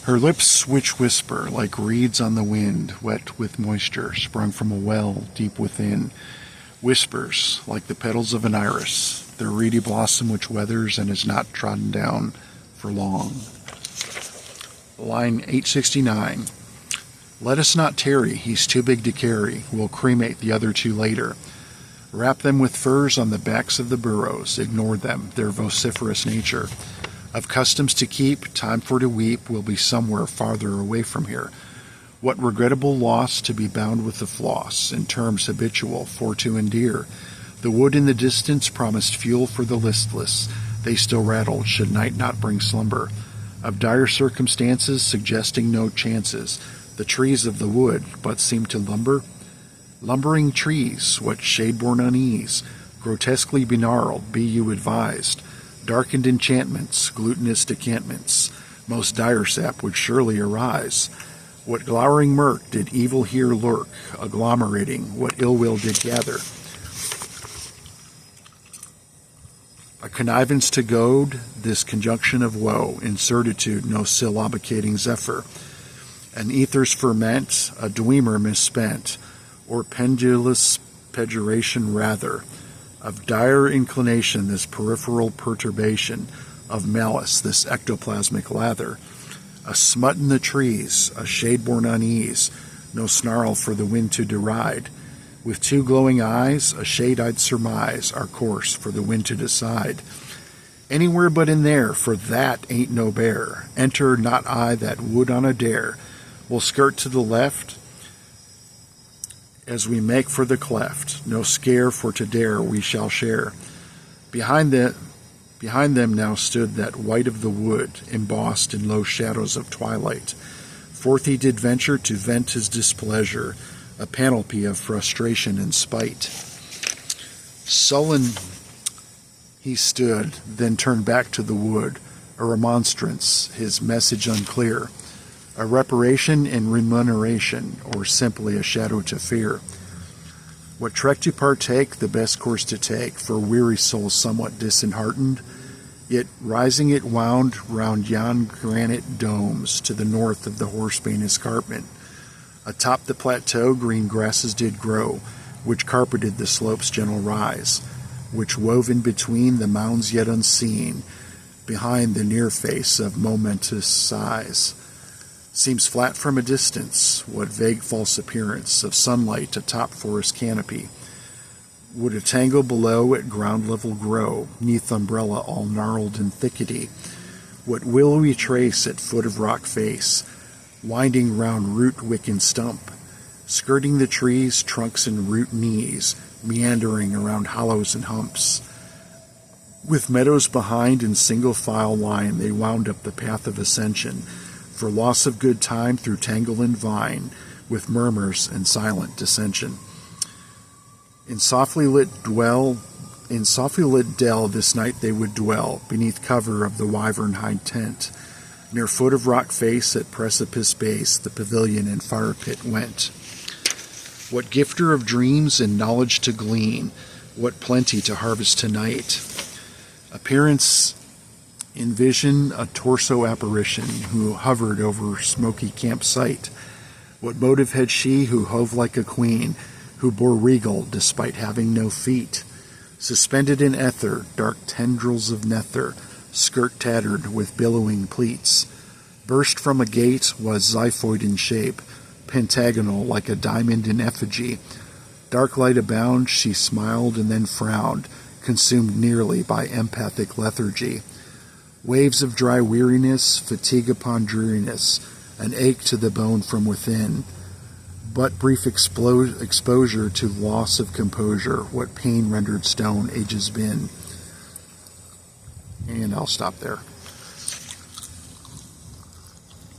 Her lips which whisper like reeds on the wind, wet with moisture, sprung from a well deep within. Whispers like the petals of an iris, their reedy blossom which weathers and is not trodden down for long. Line 869. Let us not tarry, he's too big to carry. We'll cremate the other two later. Wrap them with furs on the backs of the burros. Ignore them, their vociferous nature. Of customs to keep, time for to weep, will be somewhere farther away from here. What regrettable loss to be bound with the floss, in terms habitual, for to endear. The wood in the distance promised fuel for the listless. They still rattled, should night not bring slumber. Of dire circumstances, suggesting no chances, the trees of the wood but seem to lumber. Lumbering trees, what shade-born unease, grotesquely begnarled, be you advised. Darkened enchantments, glutinous decantments, most dire sap would surely arise. What glowering murk did evil here lurk, agglomerating, what ill will did gather. A connivance to goad, this conjunction of woe, in certitude no syllabicating zephyr. An ether's ferment, a dwemer misspent, or pendulous pejoration rather. Of dire inclination, this peripheral perturbation, of malice, this ectoplasmic lather. A smut in the trees, a shade-born unease, no snarl for the wind to deride. With two glowing eyes, a shade I'd surmise, our course for the wind to decide. Anywhere but in there, for that ain't no bear. Enter not I that would on a dare. We'll skirt to the left as we make for the cleft. No scare, for to dare we shall share. Behind them now stood that white of the wood, embossed in low shadows of twilight. Forth he did venture to vent his displeasure, a panoply of frustration and spite. Sullen he stood, then turned back to the wood, a remonstrance, his message unclear, a reparation and remuneration, or simply a shadow to fear. What trek to partake, the best course to take, for weary souls somewhat disheartened, yet rising it wound round yon granite domes to the north of the Horsebane escarpment. Atop the plateau green grasses did grow, which carpeted the slope's gentle rise, which wove in between the mounds yet unseen, behind the near face of momentous size. Seems flat from a distance, what vague false appearance of sunlight atop forest canopy. Would a tangle below at ground level grow, neath umbrella all gnarled and thickety? What will we trace at foot of rock face, winding round root wick and stump, skirting the trees, trunks and root knees, meandering around hollows and humps? With meadows behind in single file line, they wound up the path of ascension, for loss of good time through tangle and vine, with murmurs and silent dissension. In softly lit dell this night they would dwell, beneath cover of the wyvern hide tent. Near foot of rock face at precipice base, the pavilion and fire pit went. What gifter of dreams and knowledge to glean, what plenty to harvest tonight. Appearance in vision, a torso apparition who hovered over smoky campsite. What motive had she who hove like a queen, who bore regal despite having no feet? Suspended in ether, dark tendrils of nether, skirt tattered with billowing pleats. Burst from a gate was xiphoid in shape, pentagonal like a diamond in effigy. Dark light abound, she smiled and then frowned, consumed nearly by empathic lethargy. Waves of dry weariness, fatigue upon dreariness, an ache to the bone from within. But brief exposure to loss of composure, what pain rendered stone ages been. And I'll stop there.